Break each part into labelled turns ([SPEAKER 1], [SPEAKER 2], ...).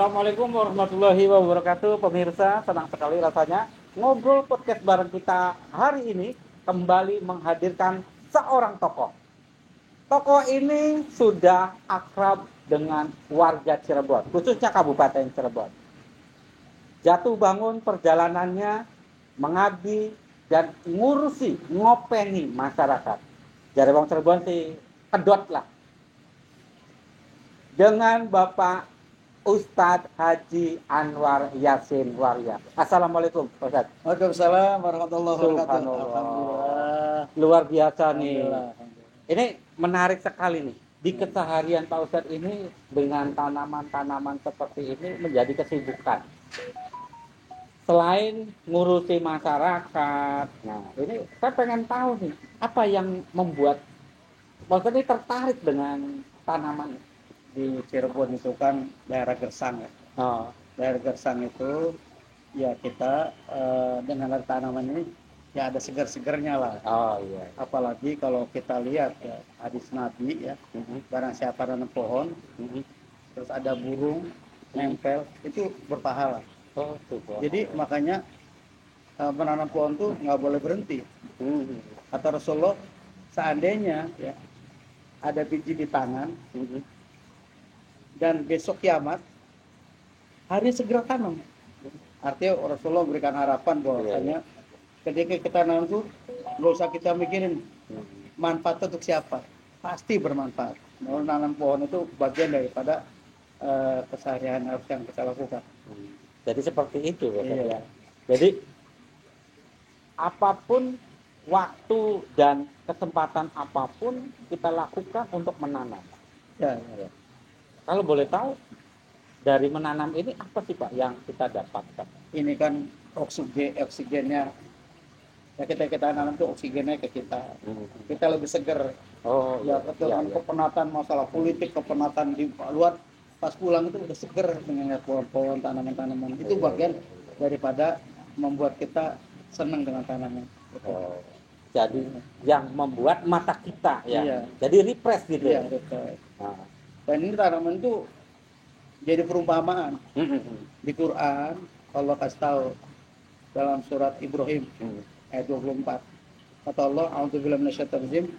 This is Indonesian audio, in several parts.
[SPEAKER 1] Assalamualaikum warahmatullahi wabarakatuh. Pemirsa, senang sekali rasanya ngobrol podcast bareng kita hari ini kembali menghadirkan seorang tokoh. Tokoh ini sudah akrab dengan warga Cirebon, khususnya Kabupaten Cirebon. Jatuh bangun perjalanannya mengabdi dan ngurusi, ngopeni masyarakat. Jadi wong Cirebon sih kedot lah. Dengan Bapak Ustadz Haji Anwar Yasin Waria. Assalamualaikum Ustadz.
[SPEAKER 2] Waalaikumsalam warahmatullahi wabarakatuh.
[SPEAKER 1] Subhanallah.
[SPEAKER 2] Alhamdulillah.
[SPEAKER 1] Luar biasa nih.
[SPEAKER 2] Alhamdulillah.
[SPEAKER 1] Ini menarik sekali nih. Di keseharian Pak Ustadz ini dengan tanaman-tanaman seperti ini menjadi kesibukan. Selain ngurusi masyarakat, nah ini saya pengen tahu nih, apa yang membuat Pak Ustadz ini tertarik dengan tanaman?
[SPEAKER 2] Di Cirebon itu kan daerah Gersang ya.
[SPEAKER 1] Oh,
[SPEAKER 2] Daerah Gersang itu ya kita dengan tanaman ini ya ada segar-segarnya lah.
[SPEAKER 1] oh iya.
[SPEAKER 2] Apalagi kalau kita lihat ya hadis Nabi ya, barang siapa nanam pohon, terus ada burung nempel itu berpahala.
[SPEAKER 1] Oh, super.
[SPEAKER 2] Jadi makanya menanam pohon tuh nggak boleh berhenti. Kata Rasulullah, seandainya ya ada biji di tangan dan besok kiamat hari segera tanam. Artinya Rasulullah berikan harapan bahwasanya ketika kita nanam tuh nggak usah kita mikirin manfaat untuk siapa, pasti bermanfaat. Menanam pohon itu bagian daripada keseharian harus yang kita lakukan.
[SPEAKER 1] Jadi seperti itu
[SPEAKER 2] Iya.
[SPEAKER 1] Jadi apapun waktu dan kesempatan apapun kita lakukan untuk menanam.
[SPEAKER 2] Ya.
[SPEAKER 1] Kalau boleh tahu dari menanam ini apa sih Pak yang kita dapatkan?
[SPEAKER 2] Ini kan oksigennya ya kita nanam tuh oksigennya ke kita. Kita lebih seger.
[SPEAKER 1] Oh
[SPEAKER 2] Ya dengan kepenatan masalah politik, kepenatan di luar, pas pulang itu udah seger dengan lihat pohon-pohon, tanaman-tanaman. Itu bagian daripada membuat kita senang dengan tanaman.
[SPEAKER 1] Oh, jadi yang membuat mata kita ya.
[SPEAKER 2] Iya.
[SPEAKER 1] Jadi refresh gitu
[SPEAKER 2] Iya,
[SPEAKER 1] ya.
[SPEAKER 2] betul.
[SPEAKER 1] Nah.
[SPEAKER 2] Dan ini tanaman itu jadi perumpamaan. Di Quran Allah kasih tahu dalam surat Ibrahim ayat 24. Kata Allah, a'udzubillahi minasyaitonir rajim.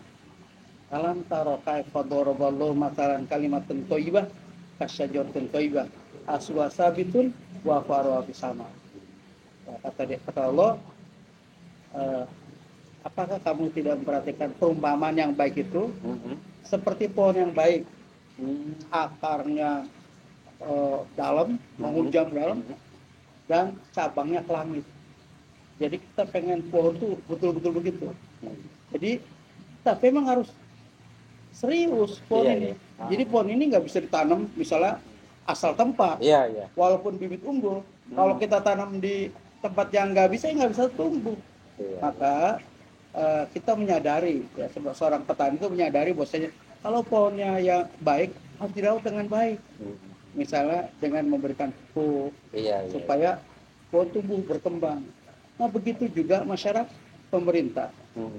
[SPEAKER 2] Alam tara kaifa daraballahu mathalan kalimatan thayyibah kasyajaratin thayyibah asluha sabitun wa faruha fis sama. Kata Allah, apakah kamu tidak memperhatikan perumpamaan yang baik itu seperti pohon yang baik, akarnya dalam, menghujam dalam, dan cabangnya ke langit. Jadi kita pengen pohon itu betul-betul begitu. Jadi tapi memang harus serius pohon ini. Jadi pohon ini nggak bisa ditanam misalnya asal tempat.
[SPEAKER 1] Iya.
[SPEAKER 2] Walaupun bibit unggul, kalau kita tanam di tempat yang nggak bisa, nggak bisa tumbuh.
[SPEAKER 1] Iya.
[SPEAKER 2] Maka kita menyadari, ya seorang petani itu menyadari bahwasanya kalau pohonnya yang baik harus dirawat dengan baik. Misalnya dengan memberikan pupuk supaya pohon tumbuh berkembang. Nah begitu juga masyarakat, pemerintah.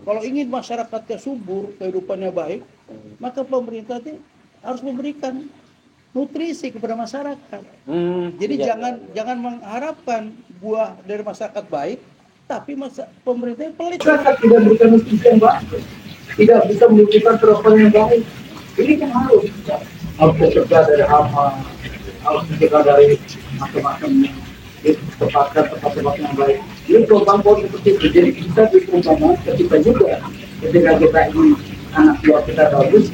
[SPEAKER 2] Kalau ingin masyarakatnya subur, kehidupannya baik, maka pemerintah harus memberikan nutrisi kepada masyarakat. Jadi jangan mengharapkan buah dari masyarakat baik, tapi pemerintah pelit.
[SPEAKER 3] Masyarakat tidak memberikan nutrisi yang baik, tidak bisa memberikan serapan yang baik. Ini kan harus mencegah dari hama, harus mencegah dari macam-macam, ditempatkan tempat-tempat yang baik. Ini program pohon seperti itu. Jadi kita berumpama ketika juga ketika kita ingin anak buah kita bagus,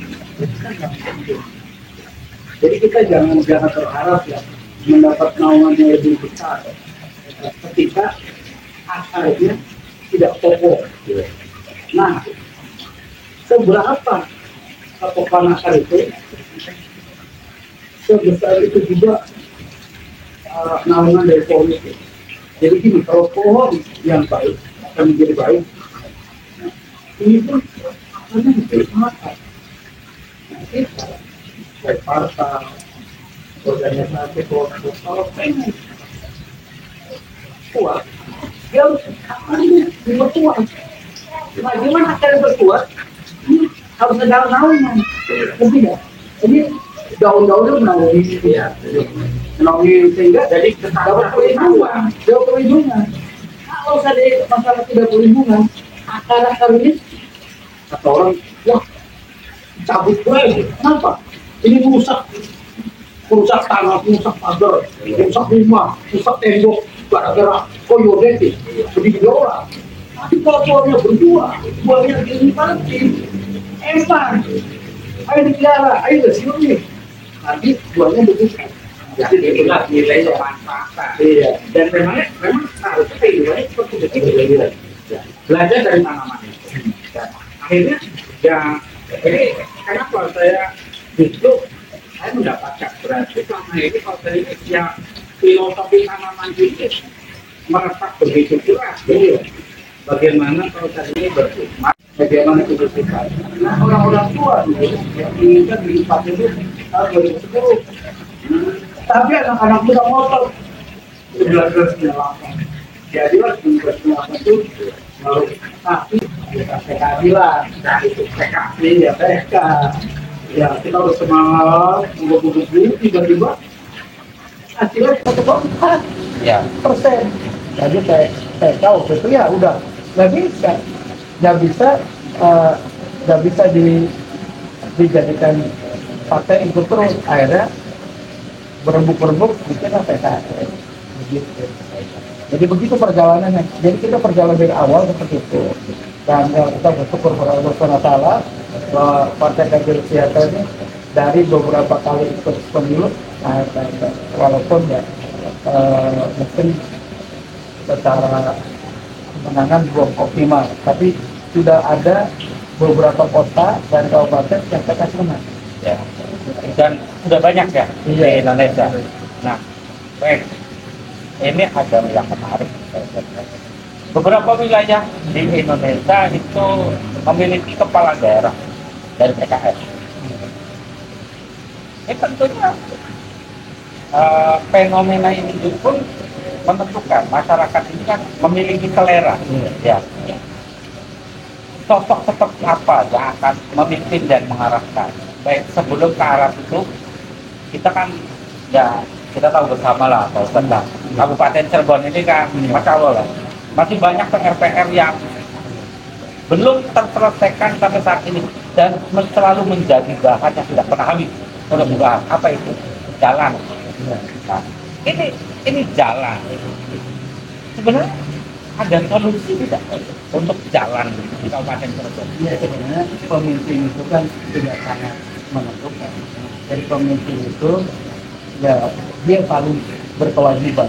[SPEAKER 3] jadi kita jangan terharap ya mendapat naungan yang lebih besar ketika akarnya tidak kokoh. Nah, seberapa kokohan akar itu, sebesar itu juga naungan dari pohon itu. Jadi gini, kalau pohon yang baik akan menjadi baik, nah, ini pun akarnya menjadi makan. Nah, kita baik partai, organisasi, kalau pengen kuat, dia harus akarnya berkuat. Nah, gimana akarnya berkuat? Ini harus ada naungan, tidak? Ini daun-daunnya menaungi sehingga
[SPEAKER 2] Jadi
[SPEAKER 3] dapat perlindungan, dapat perlindungan. Kalau saya masalah tidak perlindungan, akar-akar ini kata orang, wah cabut gue, kenapa? Ini merusak tanah, merusak pagar, merusak rumah, merusak tembok, gara-gara koyodet, sedikit orang. Tapi kalau buahnya berdua, buahnya ini pasti, emang, ayo dipelihara, ayo bersih nih. Nanti buahnya begitu. Jadi itulah nilainya manfaat. Iya. Dan memang harusnya kehidupannya seperti itu. Belajar dari tanaman itu. Dan akhirnya ya ini kenapa saya justru saya mendapatkan berarti selama ini kalau saya ini ya filosofi tanaman itu meretak begitu jelas. Bagaimana kalau tadi ini berkhidmat, bagaimana itu berkhidmat. Nah orang-orang tua yang inginkan di 4 itu tahun 2010. Tapi anak-anak muda motor 1998. Jadilah 1998 itu lalu tapi kita keadilan, nah itu PKP ya PK. Ya kita harus semangat, tunggu tiba-tiba hasilnya 1,4
[SPEAKER 2] Ya.
[SPEAKER 3] persen. Jadi saya tahu itu ya udah nggak bisa dijadikan partai ikut terus, akhirnya berembuk bikin PKS begitu. Jadi begitu perjalanannya. Jadi kita perjalanan dari awal seperti itu. Dan kita bersyukur kepada Allah SWT bahwa Partai Keadilan Sejahtera ini dari beberapa kali ikut pemilu, walaupun ya mungkin secara kemenangan belum optimal, tapi sudah ada beberapa kota dan kabupaten yang PKS menang.
[SPEAKER 2] Ya. Dan sudah banyak ya di Indonesia. Nah, baik. Ini ada yang menarik. Beberapa wilayah di Indonesia itu memiliki kepala daerah dari PKS. Tentunya fenomena ini pun menentukan masyarakat ini kan memiliki selera. Ya. Sosok seperti apa yang akan memimpin dan mengarahkan. Baik sebelum ke arah itu kita kan ya kita tahu bersama lah bahwa Kabupaten Cirebon ini kan Masya Allah lah, masih banyak PR-PR yang belum terselesaikan sampai saat ini dan selalu menjadi bahan yang tidak pernah habis untuk dibahas. Apa itu? Jalan. Nah, ini jalan. Sebenarnya ada solusi tidak untuk jalan di Kabupaten Cirebon?
[SPEAKER 3] Ya sebenarnya pemimpin itu kan tidak sangat menentukan. Jadi pemimpin itu ya dia paling berkewajiban.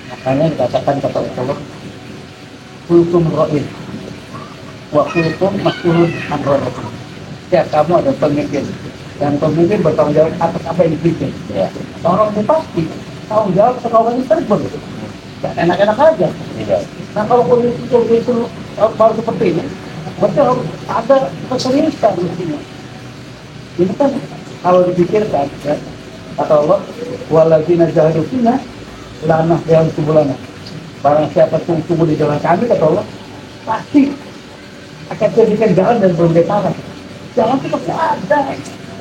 [SPEAKER 3] Makanya dikatakan kata Allah, kultum ro'in, wa kultum mas'ulun an ro'in. Ya kamu ada pemimpin dan pemimpin bertanggung jawab atas apa yang dipimpin. Ya. Orang bupati tanggung jawab sekalian Cirebon. Dan enak-enak aja. Nah kalau kondisi itu baru seperti ini, berarti harus ada keseriusan di sini. Ini kan kalau dipikirkan, ya, kata Allah, waladzina jahadu fina lanah yang subulana. Barang siapa tunggu di jalan kami, kata Allah, pasti akan jadikan jalan dan berbentaran. Jalan itu pasti ada.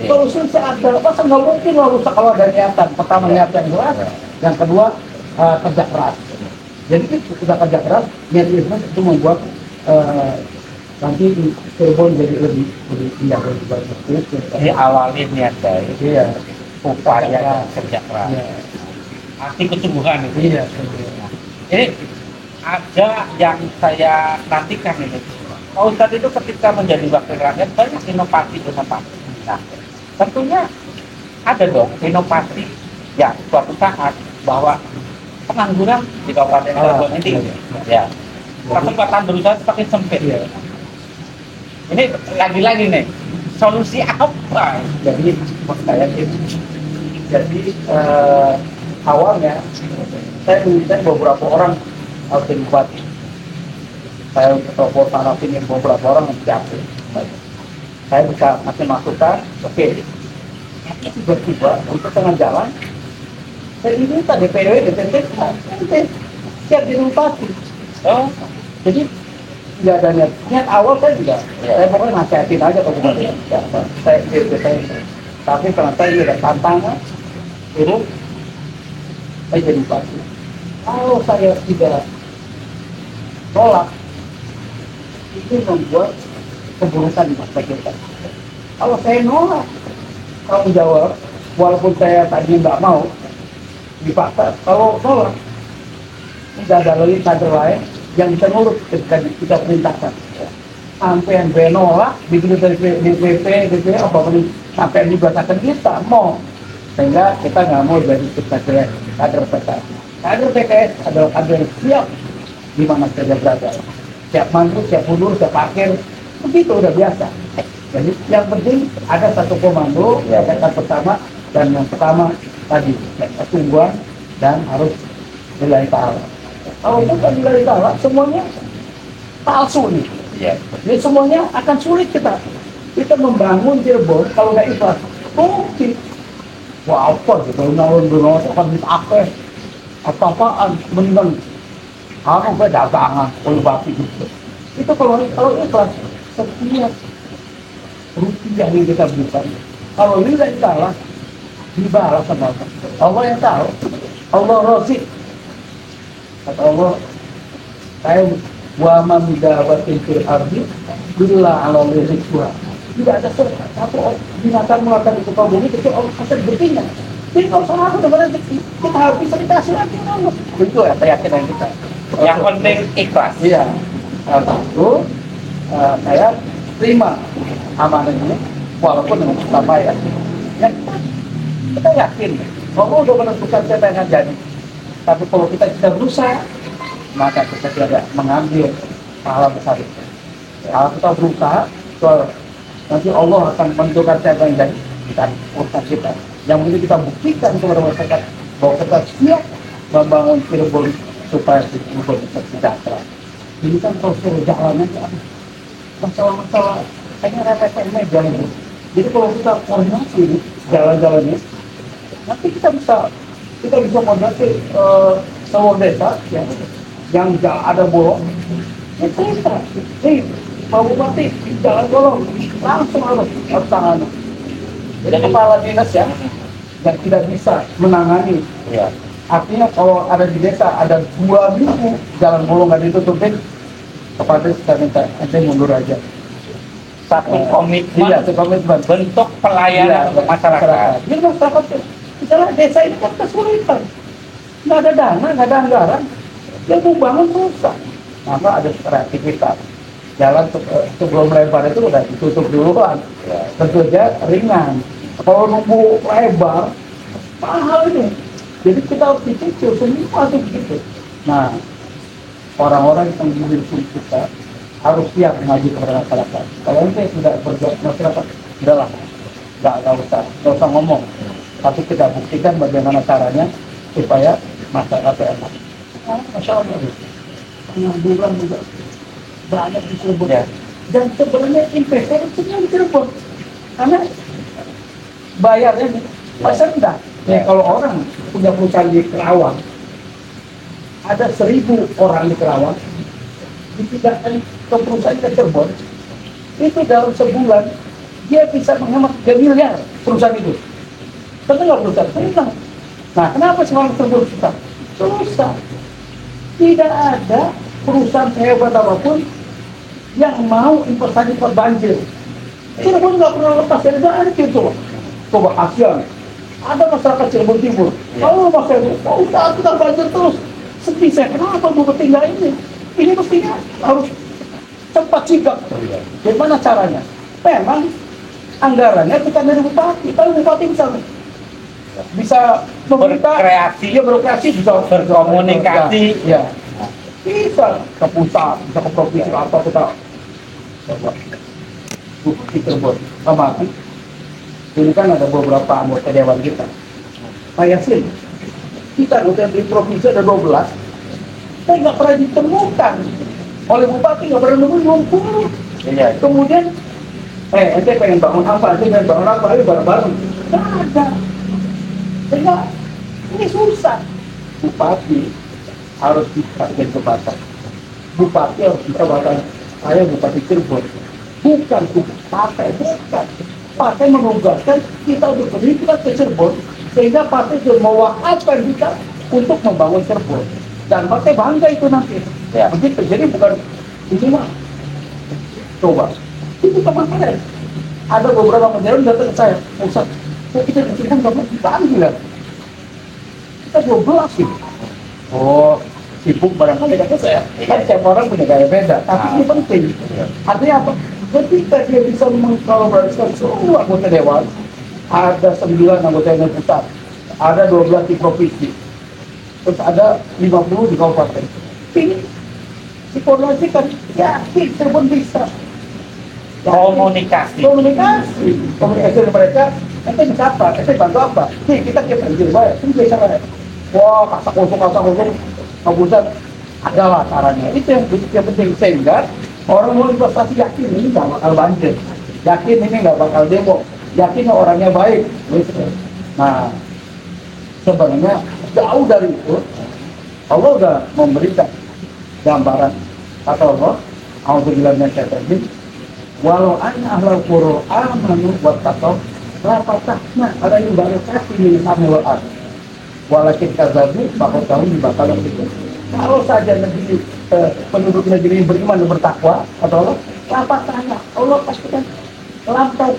[SPEAKER 3] Solusi ada. Masa nggak mungkin lah rusak kalau ada niatan. Pertama niat yang keras, yang kedua kerja keras. Jadi kita kerja keras, niat itu membuat nanti Cirebon jadi lebih indah, lebih bagus.
[SPEAKER 2] Jadi awalnya niat baik, upaya kerja keras, arti ketumbuhan itu.
[SPEAKER 3] Iya.
[SPEAKER 2] Jadi ada yang saya nantikan ini. Pak Ustadz itu ketika menjadi wakil rakyat banyak inovasi. Nah, tentunya ada dong inovasi ya suatu saat bahwa pengangguran di Kabupaten Cirebon ini ya kesempatan berusaha semakin sempit.
[SPEAKER 3] Iya.
[SPEAKER 2] Ini lagi-lagi nih solusi apa?
[SPEAKER 3] Jadi saya jadi awalnya saya minta beberapa orang harus bupati. Saya telepon tarafin beberapa orang yang siapin. Saya bisa kasih masukan, oke. Tiba-tiba untuk tengah jalan, saya minta DPW, DPT, siap dilupasi.
[SPEAKER 2] Oh,
[SPEAKER 3] Jadi nggak ada niat awal saya juga, saya pokoknya nasihatin aja ke bupati. Saya
[SPEAKER 2] Tapi ternyata ini ada tantangan, turun, saya jadi bupati. Kalau saya tidak tolak, itu membuat keburukan di masa kita. Kalau saya nolak, kamu jawab, walaupun saya tadi nggak mau, dipaksa. Kalau nolak, tidak ada lagi kader lain yang bisa nurut ketika kita perintahkan. Sampai yang nolak, begitu dari DPP, apapun sampai yang dibatalkan kita mau, sehingga kita nggak mau jadi kader PKS. Kader PKS adalah kader yang siap di mana saja berada, siap mantu, siap mundur, siap parkir, begitu udah biasa. Jadi yang penting ada satu komando, ya kata pertama, dan yang pertama tadi kesungguhan dan harus nilai ta'ala. Kalau bukan nilai ta'ala, semuanya palsu nih. Ya. Jadi semuanya akan sulit kita membangun Cirebon kalau nggak ikhlas. Mungkin, wah apa gitu, nalun-nalun akan dipakai apa-apaan, mending aku ke dagangan, kalau bati gitu. Itu kalau ikhlas, setiap rupiah yang kita berikan, kalau nilai kalah, dibalas sama Allah. Allah yang tahu, Allah Razik. Kata Allah, saya wa mamidawatin fil ardi bila ala rizqha. Tidak ada satu binatang melakukan itu kau bumi kecuali Allah kasih rezekinya. Jadi kalau sama aku dengan rezeki, kita harus bisa dikasih lagi Allah. Itu ya keyakinan kita.
[SPEAKER 1] Yang penting ikhlas.
[SPEAKER 2] Iya. Satu, saya terima amanah ini walaupun dengan pertama ya. Yang kita yakin Allah udah menentukan siapa yang akan jadi. Tapi kalau kita tidak berusaha, maka kita tidak mengambil pahala besar itu. Kalau kita berusaha, nanti Allah akan menentukan siapa yang jadi urusan kita. Yang penting kita buktikan kepada masyarakat bahwa kita siap membangun Cirebon supaya Cirebon bisa sejahtera. Ini kan kalau suruh jalannya masalah-masalah kayaknya remeh-temeh jalan itu. Jadi kalau kita koordinasi jalan-jalannya, nanti kita bisa koordinasi seluruh desa ya, yang ada bolong, itu kita. Pak Bupati, jalan bolong, langsung harus tangan. Jadi kepala dinas ya, yang tidak bisa menangani. Ya. Artinya kalau ada di desa ada 2 minggu jalan bolong nggak ditutupin, kepada kita minta ente mundur aja.
[SPEAKER 1] Satu komitmen,
[SPEAKER 2] iya, satu komitmen
[SPEAKER 1] bentuk pelayanan untuk masyarakat.
[SPEAKER 2] Jadi masyarakat, misalnya desa ini kan kesulitan, nggak ada dana, nggak ada anggaran, dia mau bangun susah. Maka ada kreativitas. Jalan sebelum lebar itu udah ditutup dulu kan, ya. Tentu saja ringan. Kalau nunggu lebar, mahal ini. Jadi kita harus dicicil semua tuh gitu. Nah, orang-orang yang memiliki kita harus siap maju kepada masyarakat. Kalau ente sudah berbuat masyarakat, udahlah, nggak usah ngomong. Tapi kita buktikan bagaimana caranya supaya masyarakat enak. Nah, Masya Allah, pengangguran juga banyak di Cirebon. Ya. Dan sebenarnya investor semua di Cirebon. Karena bayarnya masih rendah. Ya, kalau orang punya perusahaan di Kerawang, ada 1.000 orang di Kerawang, dipindahkan ke perusahaan ke Cirebon, itu dalam sebulan dia bisa menghemat 3 miliar perusahaan itu. Tentu nggak perusahaan, senang. Nah, kenapa sekarang Cirebon susah? Susah. Tidak ada perusahaan sehebat apapun yang mau investasi per banjir. Cirebon nggak pernah lepas dari banjir tuh. Coba kasihan. Ada masyarakat Cirebon Timur. Kalau masyarakat, usaha kita banjir terus. Sedih saya, kenapa mau tinggal ini? Ini mestinya harus cepat sigap. Bagaimana caranya? Memang anggarannya kita dari bupati. Kalau bupati bisa
[SPEAKER 1] berkreasi,
[SPEAKER 2] ya berkreasi, bisa
[SPEAKER 1] berkomunikasi,
[SPEAKER 2] ya bisa ke pusat, bisa ke provinsi apa kita bukti Cirebon amati. Ini kan ada beberapa anggota dewan kita. Pak Yasin, kita anggota di provinsi ada 12, saya nggak pernah ditemukan oleh bupati, nggak pernah nemuin. Iya. Kemudian, ente pengen bangun apa? Ente pengen bangun apa? Ayo bareng-bareng. Nggak ada. Sehingga ini susah. Bupati harus dikasih kesempatan. Bupati harus bisa bahkan saya bupati Cirebon. Bukan partai, bukan.
[SPEAKER 3] partai menugaskan kita untuk berhijrah ke Cirebon, sehingga partai sudah mewakafkan kita untuk membangun Cirebon. Dan partai bangga itu nanti. Ya, begitu. Jadi bukan ini mah. Coba, itu teman saya. Ada beberapa menteri datang ke saya, Ustaz, kok kita di Cirebon nggak dipanggil ya? Kita 12 sih. Oh, sibuk barangkali kata saya. Kan setiap orang punya gaya beda, tapi ini penting. Artinya apa? Ketika dia bisa mengkolaborasikan semua anggota dewan, ada 9 anggota dewan pusat, ada 12 di provinsi, terus ada 50 di kabupaten. Ini dikoordinasikan, yakin Cirebon bisa.
[SPEAKER 1] Komunikasi
[SPEAKER 3] Komunikasi mereka, kita bisa apa? Kita bantu apa? Nih kita banjir bayar, ini bisa bayar. Wah, kasak kosong, kabusan adalah caranya. Itu yang penting, sehingga orang mau investasi yakin ini nggak bakal banjir, yakin ini nggak bakal demo, yakin orangnya baik. Nah, sebenarnya jauh dari itu, Allah udah memberikan gambaran. Kata Allah, A'udzubillahi minasyaitonir rajim, walau anna ahlal qura amanu wattaqaw la fatahna alaihim barakatin minas samai wal ardh walakin kadzabu faqad dibatalan itu. Kalau saja negeri penduduk negeri ini beriman dan bertakwa, kata Allah, apa tanya? Allah pastikan lampau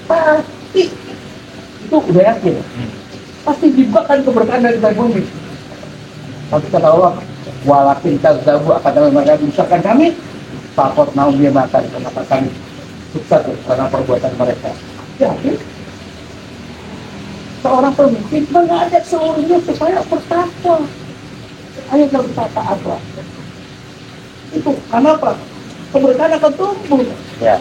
[SPEAKER 3] pasti itu udah yakin, pasti dibukakan keberkahan dari bumi. Tapi kata Allah, walakin kadzabu akan mereka menyusahkan kami, takut naum dia makan kenapa kami sukses karena perbuatan mereka. Yakin seorang pemimpin mengajak seluruhnya supaya bertakwa. Ayo kita berkata apa? Itu kenapa? Keberkahan akan tumbuh. Ya.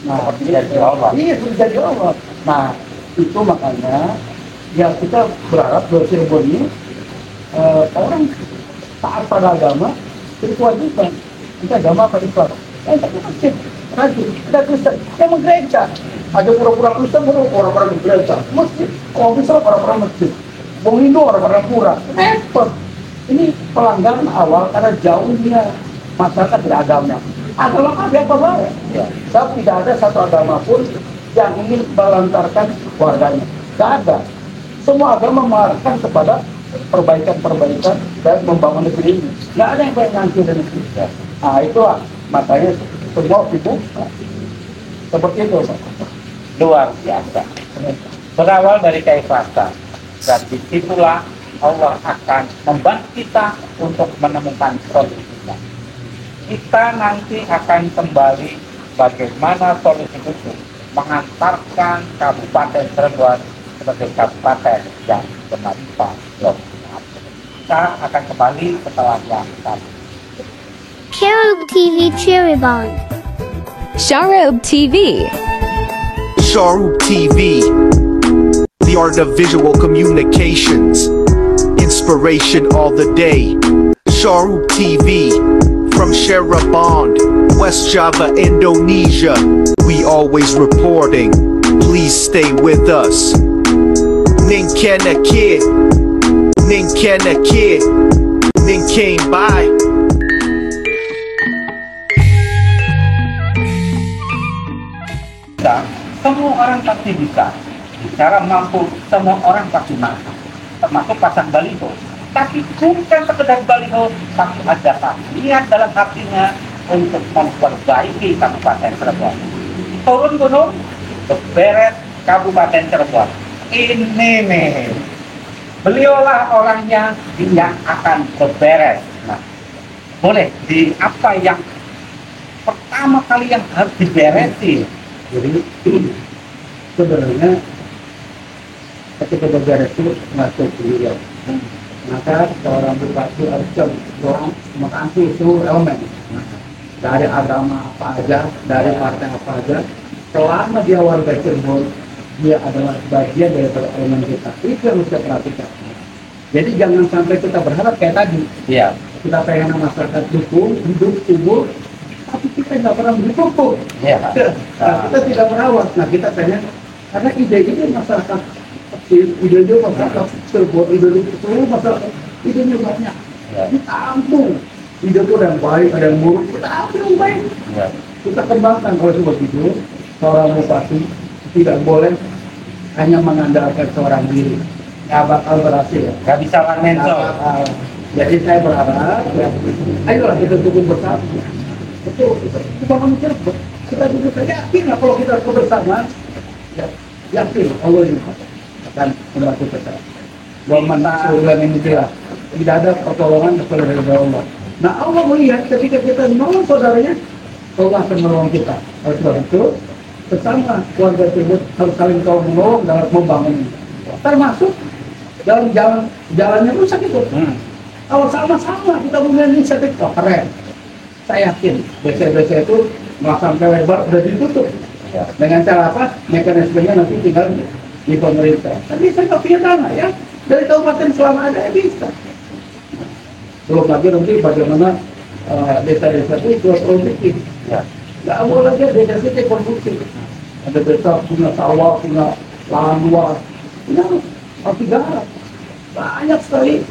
[SPEAKER 3] Nah, jadi Allah. Iya, sudah jadi Allah. Nah, itu makanya yang kita berharap dari Cirebon ini orang taat pada agama itu kewajiban. Kita agama apa Islam? Kita masjid, rajin, kita Kristen, yang menggereja. Ada pura-pura Kristen, pura-pura di gereja. Masjid, kalau bisa pura-pura masjid. Bung Hindu orang-orang pura. Repot. Ini pelanggaran awal karena jauhnya masyarakat dari agamanya. Agama ada apa baik? Ya. Sebab tidak ada satu agama pun yang ingin melantarkan warganya. Tidak ada. Semua agama mengarahkan kepada perbaikan-perbaikan dan membangun negeri ini. Tidak ada yang baik nanti dan negeri. Ya. Nah itulah makanya semua dibuka. Seperti itu.
[SPEAKER 1] Luar biasa. Berawal dari keikhlasan. Dan disitulah Allah akan membantu kita untuk menemukan solusinya. Kita nanti akan kembali bagaimana solusi itu mengantarkan Kabupaten Cirebon sebagai kabupaten yang bermanfaat. Kita akan kembali setelah yang tadi.
[SPEAKER 4] Sharub TV Cirebon.
[SPEAKER 5] Sharub TV.
[SPEAKER 6] Sharub TV. The art of visual communications. Inspiration all the day. Sharub TV. From Cirebon, West Java, Indonesia. We always reporting. Please stay with us. Ninkana kid. Ninkana kid. Nin came by.
[SPEAKER 1] Semua orang pasti bisa. Bicara mampu, semua orang pasti mampu. Termasuk pasang baliho. Tapi bukan sekedar baliho, tapi ada niat dalam hatinya untuk memperbaiki Kabupaten Cirebon. Turun gunung, beres Kabupaten Cirebon. Ini nih, beliaulah orangnya yang akan beberes. Nah, boleh di apa yang pertama kali yang harus diberesi?
[SPEAKER 3] Jadi sebenarnya ketika berberes itu masuk beliau. Maka seorang bupati harus menganti seluruh elemen dari agama apa aja, dari partai apa aja, selama dia warga Cirebon, dia adalah bagian dari elemen kita. Itu yang harus kita perhatikan. Jadi jangan sampai kita berharap kayak tadi,
[SPEAKER 1] Ya.
[SPEAKER 3] kita pengen masyarakat dukung, hidup subur, tapi kita nggak pernah mendukung.
[SPEAKER 1] Ya.
[SPEAKER 3] Nah, kita tidak merawat. Nah, kita pengen karena ide-ide masyarakat ide-ide masyarakat Cirebon, ide-ide seluruh masyarakat, idenya banyak.
[SPEAKER 1] Ya.
[SPEAKER 3] Ditampung. Ide itu ada yang baik, ada yang buruk, kita ambil yang baik.
[SPEAKER 1] Ya.
[SPEAKER 3] Kita kembangkan. Kalau seperti itu, seorang bupati tidak boleh hanya mengandalkan seorang diri, nggak bakal berhasil.
[SPEAKER 1] Nggak bisa one man show.
[SPEAKER 3] Jadi saya berharap, ya, ayolah kita dukung bersama. Betul, kita bangun Cirebon. Kita duduk saja, yakin lah kalau kita bersama, ya, yakin Allah ini akan membantu kita. Bahwa surga ini tidak ada pertolongan kecuali dari Allah. Nah Allah melihat ketika kita menolong saudaranya, Allah akan menolong kita. Oleh sebab itu, bersama keluarga tersebut harus saling tolong menolong dalam membangun. Termasuk dalam jalannya rusak itu. Kalau sama-sama kita punya inisiatif, keren. Saya yakin BC-BC itu nggak sampai lebar udah ditutup. Dengan cara apa? Mekanismenya nanti tinggal di pemerintah. Tapi saya nggak punya tanah ya. Dari kabupaten selama ada ya bisa. Belum lagi nanti bagaimana desa-desa itu jual produktif. Nggak boleh lagi desa-desa produktif. Ada desa punya sawah, punya lahan luas, punya harus digarap. Banyak sekali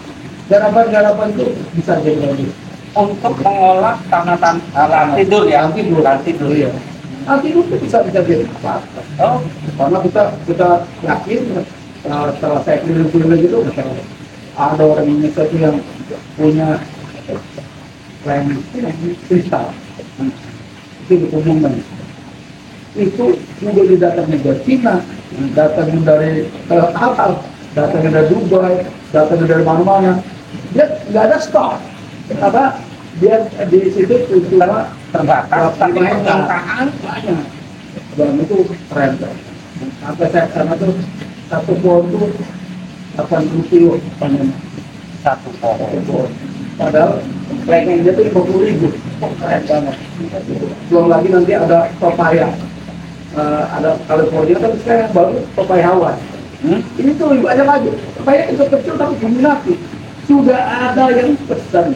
[SPEAKER 3] garapan-garapan itu bisa jadi lagi.
[SPEAKER 1] Untuk mengolah tanah tidur ya, tidur
[SPEAKER 3] ya. Nanti itu bisa jadi apa? Oh, karena kita yakin setelah saya keliling-keliling itu ada orang Indonesia itu yang punya lem kristal itu diumumkan. Itu sudah didatangnya dari Cina, datangnya dari Qatar, datangnya dari Dubai, datangnya dari mana-mana. Dia nggak ada stok, karena dia di situ cuma
[SPEAKER 1] terbatas, tapi permintaan
[SPEAKER 3] banyak. Dan itu keren. Sampai saya karena itu satu pohon itu 80 kilo panen.
[SPEAKER 1] Satu pohon.
[SPEAKER 3] Padahal planning dia itu 50.000. Keren banget. Belum lagi nanti ada papaya. Ada California, tapi sekarang baru papaya Hawaii. Ini tuh lebih banyak lagi. Papaya itu kecil tapi diminati. Sudah ada yang pesan.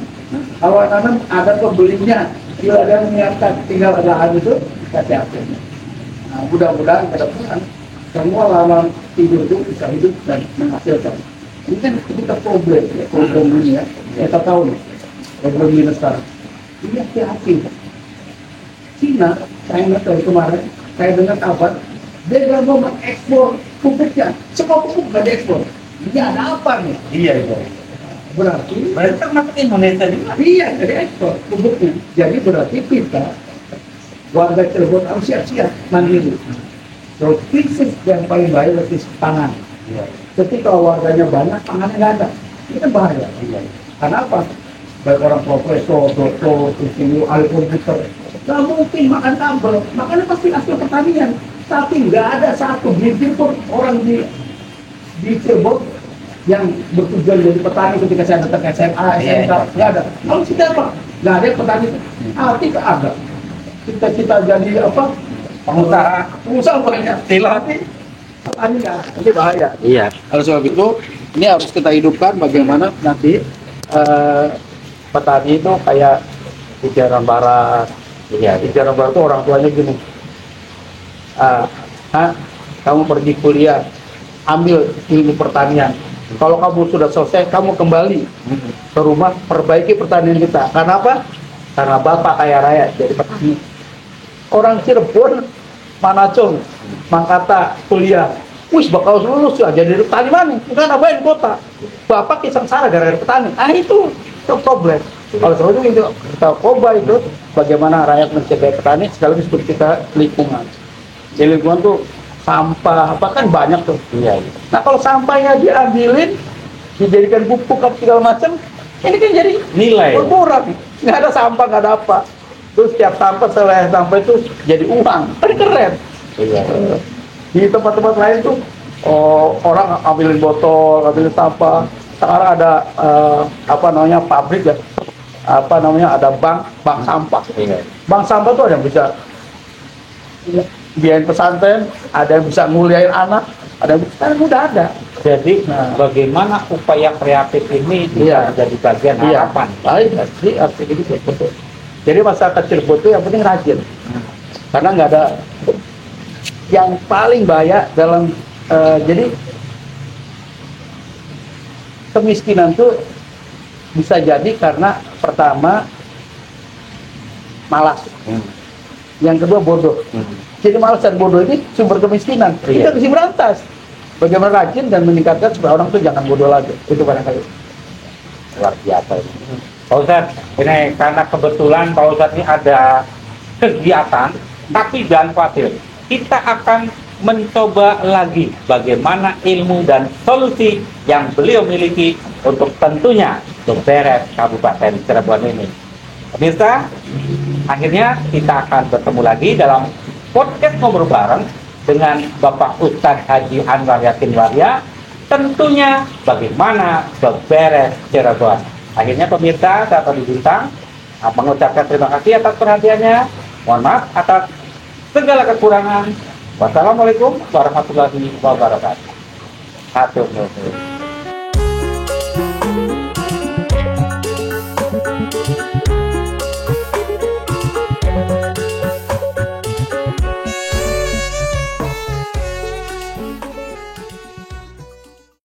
[SPEAKER 3] Kalau nanam ada pembelinya, bila ada yang menyiapkan, tinggal lahan itu kasih akses. Nah, mudah-mudahan ke depan semua lahan tidur itu bisa hidup dan menghasilkan. Ini kan kita problem dunia. Kita tahu nih, problem dunia sekarang. Ini hati-hati. Cina, saya ingat dari kemarin, saya dengar kabar, dia nggak mau mengekspor pupuknya. Semua pupuk nggak diekspor. Ini ada apa nih?
[SPEAKER 1] Iya itu.
[SPEAKER 3] Berarti
[SPEAKER 1] termasuk Indonesia juga.
[SPEAKER 3] Iya, dari ekspor pupuknya. Jadi berarti kita warga Cirebon harus siap-siap mandiri. Terus krisis yang paling bahaya krisis pangan.
[SPEAKER 1] Iya.
[SPEAKER 3] Ketika warganya banyak, pangannya nggak ada. Ini kan bahaya.
[SPEAKER 1] Iya.
[SPEAKER 3] Karena apa? Baik orang profesor, dokter, insinyur, ahli komputer, nggak mungkin makan tambel. Makanya pasti hasil pertanian. Tapi nggak ada satu bibir pun orang di Cirebon yang bertujuan jadi petani ketika saya datang ke SMA, SMK, nggak ada. Kalau kita apa? Nggak ada petani. Arti nggak ada. Kita jadi apa? Pengusaha banyak. Tapi petani nggak ada. Ini bahaya.
[SPEAKER 1] Iya.
[SPEAKER 3] Oleh sebab itu, ini harus kita hidupkan bagaimana nanti petani itu kayak di Jalan Barat.
[SPEAKER 1] Iya.
[SPEAKER 3] Di Jalan Barat itu orang tuanya gini. Kamu pergi kuliah, ambil ilmu pertanian. Kalau kamu sudah selesai, kamu kembali ke rumah, perbaiki pertanian kita. Karena apa? Karena bapak kaya raya jadi petani. Orang Cirebon, Manacung, Mangkata, kuliah, wis bakal lulus ya jadi petani mana? Bukan abain kota. Bapak sengsara gara-gara petani. Itu problem. Kalau seperti itu kita coba itu bagaimana rakyat mencintai petani sekaligus kita lingkungan. Di lingkungan tuh sampah apa kan banyak tuh.
[SPEAKER 1] Iya.
[SPEAKER 3] Nah kalau sampahnya diambilin, dijadikan pupuk segala macam, ini kan jadi
[SPEAKER 1] nilai
[SPEAKER 3] berkurang. Nggak ada sampah, nggak ada apa. Terus setiap sampah selesai sampah itu jadi uang. Kan keren.
[SPEAKER 1] Iya.
[SPEAKER 3] Di tempat-tempat lain tuh orang ambilin botol, ambilin sampah. Sekarang ada pabrik ya. Ada bank sampah.
[SPEAKER 1] Iya.
[SPEAKER 3] Bank sampah tuh ada yang bisa biayain pesantren, ada yang bisa nguliahin anak, ada yang bisa, udah ada.
[SPEAKER 1] Jadi bagaimana upaya kreatif ini bisa menjadi bagian harapan?
[SPEAKER 3] Baik, arti gitu betul. Jadi masyarakat Cirebon itu yang penting rajin, karena nggak ada yang paling bahaya dalam jadi kemiskinan tuh bisa jadi karena pertama malas.
[SPEAKER 2] Yang kedua bodoh. Jadi malas dan bodoh ini sumber kemiskinan. Kita harus berantas. Bagaimana rajin dan meningkatkan supaya orang itu jangan bodoh lagi. Itu barangkali.
[SPEAKER 1] Luar biasa ini. Pak Ustadz, ini karena kebetulan Pak Ustadz ini ada kegiatan, tapi jangan khawatir. Kita akan mencoba lagi bagaimana ilmu dan solusi yang beliau miliki untuk tentunya beres Kabupaten Cirebon ini. Pemirsa, akhirnya kita akan bertemu lagi dalam podcast ngobrol bareng dengan Bapak Ustadz Haji Anwar Yakin Waria, tentunya bagaimana beberes Cirebon. Akhirnya pemirsa, saya Tony Bintang mengucapkan terima kasih atas perhatiannya. Mohon maaf atas segala kekurangan. Wassalamualaikum warahmatullahi wabarakatuh. Hatur nuhun.